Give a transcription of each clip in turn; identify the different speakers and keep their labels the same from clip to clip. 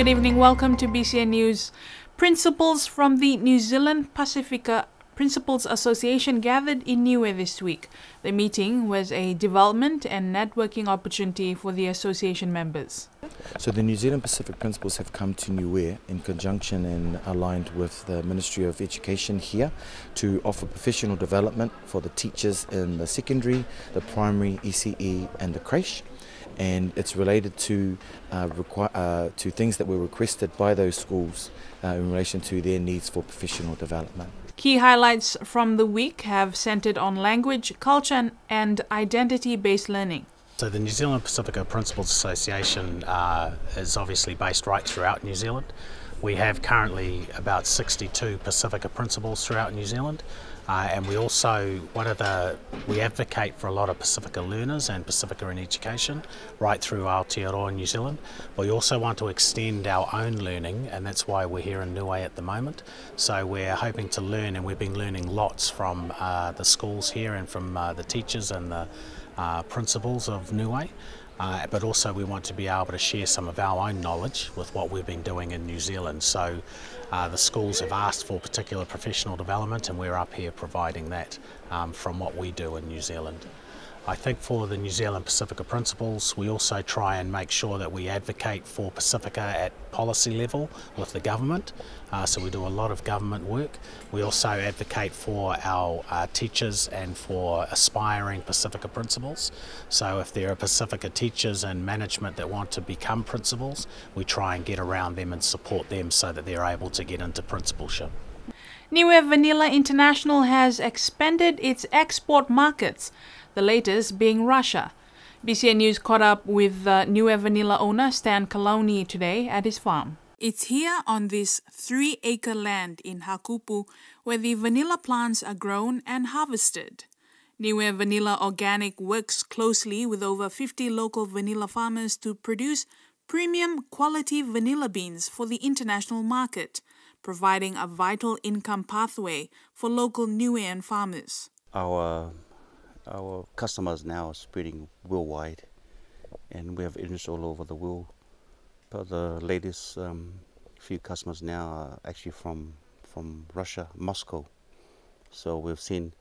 Speaker 1: good evening. Welcome to BCN News. Principals from the New Zealand Pacifica Principals Association gathered in Niue this week. The meeting was a development and networking opportunity for the association members.
Speaker 2: So the New Zealand Pacific Principals have come to Niue in conjunction and aligned with the Ministry of Education here to offer professional development for the teachers in the secondary, the primary, ECE and the creche. And it's related to things that were requested by those schools in relation to their needs for professional development.
Speaker 1: Key highlights from the week have centered on language, culture and identity-based learning.
Speaker 3: So the New Zealand Pacifica Principals Association is obviously based right throughout New Zealand. We have currently about 62 Pacifica principals throughout New Zealand. And we also, we advocate for a lot of Pacifica learners and Pacifica in education right through Aotearoa, New Zealand. We also want to extend our own learning, and that's why we're here in Niue at the moment. So we're hoping to learn, and we've been learning lots from the schools here and from the teachers and the principals of Niue. But also we want to be able to share some of our own knowledge with what we've been doing in New Zealand. So the schools have asked for particular professional development, and we're up here providing that from what we do in New Zealand. I think for the New Zealand Pacifica principals, we also try and make sure that we advocate for Pacifica at policy level with the government. So we do a lot of government work. We also advocate for our teachers and for aspiring Pacifica principals. So if there are Pacifica teachers and management that want to become principals, we try and get around them and support them so that they're able to get into principalship.
Speaker 1: Niue Vanilla International has expanded its export markets, the latest being Russia. BCN News caught up with Niue Vanilla owner Stan Kaloni today at his farm. It's here on this 3-acre land in Hakupu where the vanilla plants are grown and harvested. Niue Vanilla Organic works closely with over 50 local vanilla farmers to produce premium quality vanilla beans for the international market, providing a vital income pathway for local Niuean farmers.
Speaker 4: Our customers now are spreading worldwide, and we have agents all over the world. But the latest few customers now are actually from Russia, Moscow. So we've seen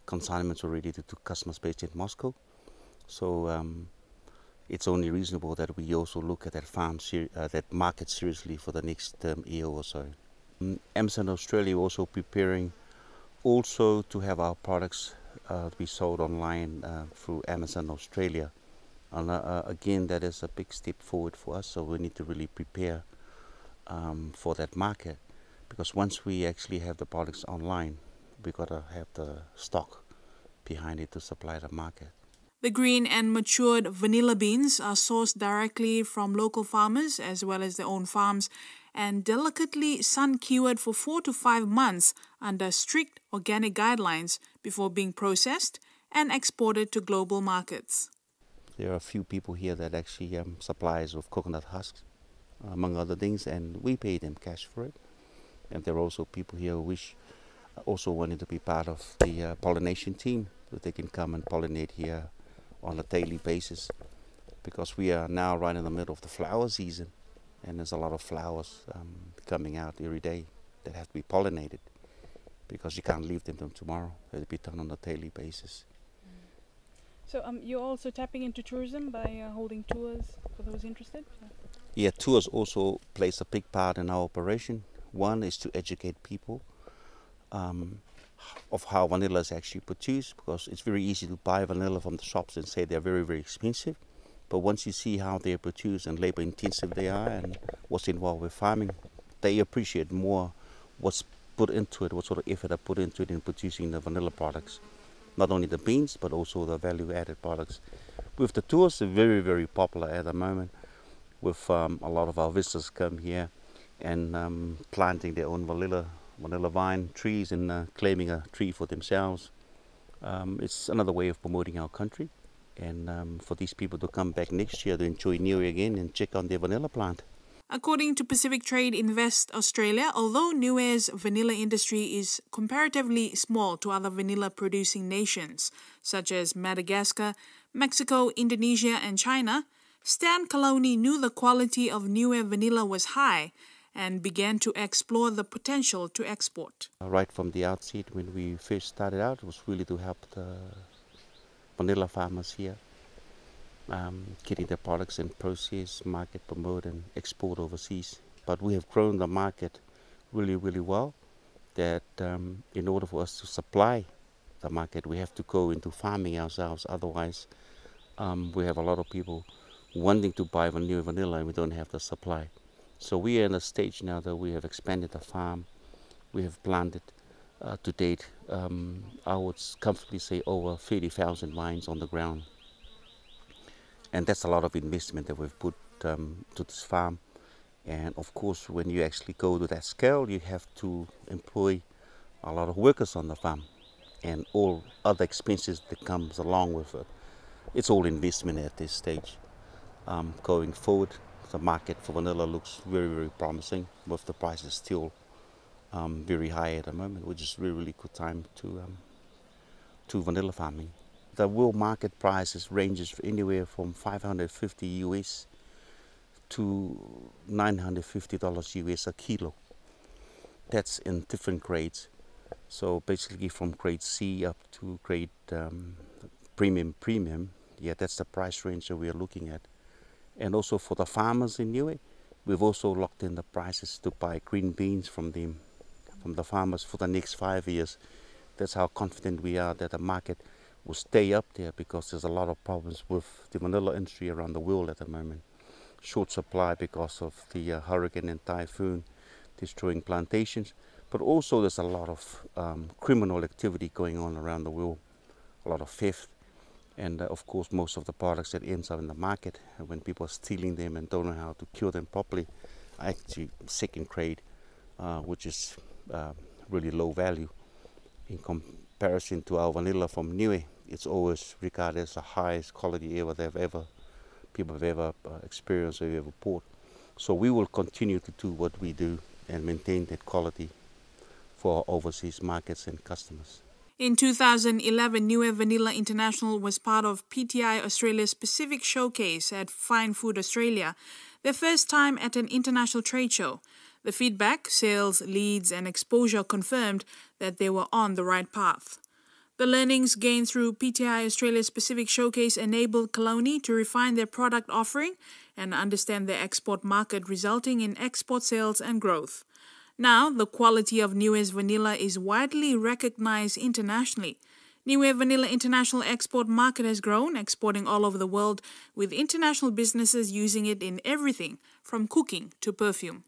Speaker 4: consignments already to customers based in Moscow. So it's only reasonable that we also look at that market seriously for the next year or so. Amazon Australia also preparing also to have our products be sold online through Amazon Australia. And again, that is a big step forward for us, so we need to really prepare for that market, because once we actually have the products online, we've got to have the stock behind it to supply the market.
Speaker 1: The green and matured vanilla beans are sourced directly from local farmers as well as their own farms and delicately sun-cured for 4 to 5 months under strict organic guidelines before being processed and exported to global markets.
Speaker 4: There are a few people here that actually supply us with coconut husks, among other things, and we pay them cash for it. And there are also people here who also wanting to be part of the pollination team, so they can come and pollinate here on a daily basis, because we are now right in the middle of the flower season, and there's a lot of flowers coming out every day that have to be pollinated, because you can't leave them till tomorrow. They have to be done on a daily basis.
Speaker 1: So you're also tapping into tourism by holding tours for those interested?
Speaker 4: Yeah, tours also plays a big part in our operation. One is to educate people of how vanilla is actually produced, because it's very easy to buy vanilla from the shops and say they're very, very expensive. But once you see how they're produced and labor intensive they are and what's involved with farming, they appreciate more what's put into it, what sort of effort I put into it in producing the vanilla products. Not only the beans, but also the value-added products. With the tours, they're very, very popular at the moment. With a lot of our visitors come here and planting their own vanilla vine trees and claiming a tree for themselves. It's another way of promoting our country, and for these people to come back next year to enjoy Niue again and check on their vanilla plant.
Speaker 1: According to Pacific Trade Invest Australia, although Niue's vanilla industry is comparatively small to other vanilla-producing nations, such as Madagascar, Mexico, Indonesia and China, Stan Kaloni knew the quality of Niue vanilla was high and began to explore the potential to export.
Speaker 4: Right from the outset, when we first started out, it was really to help the vanilla farmers here, getting their products in process, market, promote and export overseas. But we have grown the market really, really well, that in order for us to supply the market, we have to go into farming ourselves. Otherwise, we have a lot of people wanting to buy Niue vanilla and we don't have the supply. So we are in a stage now that we have expanded the farm. We have planted to date, I would comfortably say, over 30,000 vines on the ground. And that's a lot of investment that we've put to this farm. And of course, when you actually go to that scale, you have to employ a lot of workers on the farm and all other expenses that comes along with it. It's all investment at this stage. Going forward, the market for vanilla looks very, very promising, with the prices still very high at the moment, which is really, really good time to vanilla farming. The world market prices ranges anywhere from $550 US to $950 US a kilo. That's in different grades. So basically from grade C up to grade premium, yeah, that's the price range that we are looking at. And also for the farmers in Niue, we've also locked in the prices to buy green beans from them, from the farmers for the next 5 years. That's how confident we are that the market will stay up there, because there's a lot of problems with the vanilla industry around the world at the moment. Short supply because of the hurricane and typhoon destroying plantations, but also there's a lot of criminal activity going on around the world, a lot of theft. And of course, most of the products that ends up in the market, when people are stealing them and don't know how to cure them properly, are actually second grade, which is really low value. In comparison to our vanilla from Niue, it's always regarded as the highest quality people have ever experienced or ever bought. So we will continue to do what we do and maintain that quality for overseas markets and customers.
Speaker 1: In 2011, Niue Vanilla International was part of PTI Australia's Pacific Showcase at Fine Food Australia, their first time at an international trade show. The feedback, sales, leads and exposure confirmed that they were on the right path. The learnings gained through PTI Australia's Pacific Showcase enabled Kaloni to refine their product offering and understand their export market, resulting in export sales and growth. Now, the quality of Niue's vanilla is widely recognized internationally. Niue Vanilla International export market has grown, exporting all over the world, with international businesses using it in everything from cooking to perfume.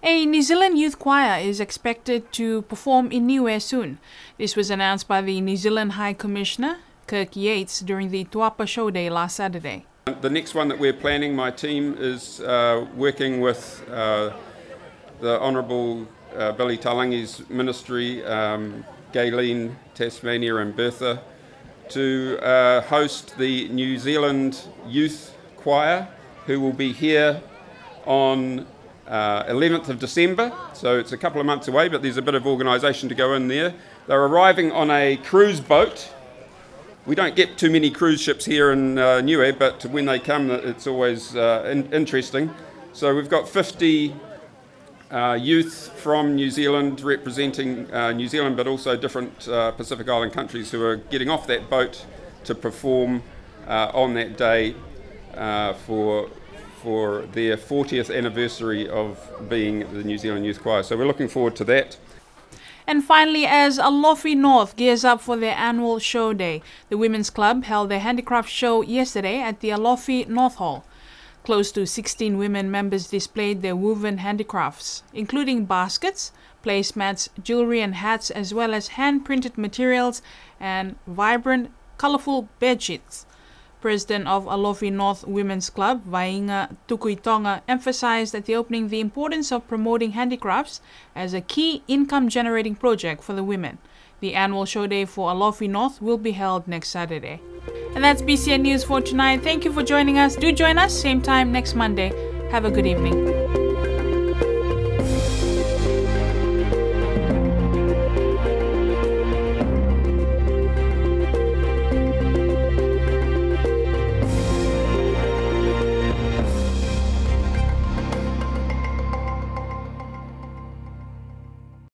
Speaker 1: A New Zealand youth choir is expected to perform in Niue soon. This was announced by the New Zealand High Commissioner, Kirk Yates, during the Tuapa Show Day last Saturday.
Speaker 5: The next one that we're planning, my team is working with the Honourable Billy Talangi's ministry, Gayleen, Tasmania and Bertha, to host the New Zealand Youth Choir, who will be here on 11th of December, so it's a couple of months away, but there's a bit of organisation to go in there. They're arriving on a cruise boat. We don't get too many cruise ships here in Niue, but when they come, it's always interesting. So we've got 50 youth from New Zealand representing New Zealand, but also different Pacific Island countries who are getting off that boat to perform on that day for their 40th anniversary of being the New Zealand Youth Choir. So we're looking forward to that.
Speaker 1: And finally, as Alofi North gears up for their annual show day, the Women's Club held their handicraft show yesterday at the Alofi North Hall. Close to 16 women members displayed their woven handicrafts, including baskets, placemats, jewelry and hats, as well as hand-printed materials and vibrant, colorful bedsheets. President of Alofi North Women's Club, Vainga Tukuitonga, emphasized at the opening the importance of promoting handicrafts as a key income-generating project for the women. The annual show day for Alofi North will be held next Saturday. And that's BCN News for tonight. Thank you for joining us. Do join us same time next Monday. Have a good evening.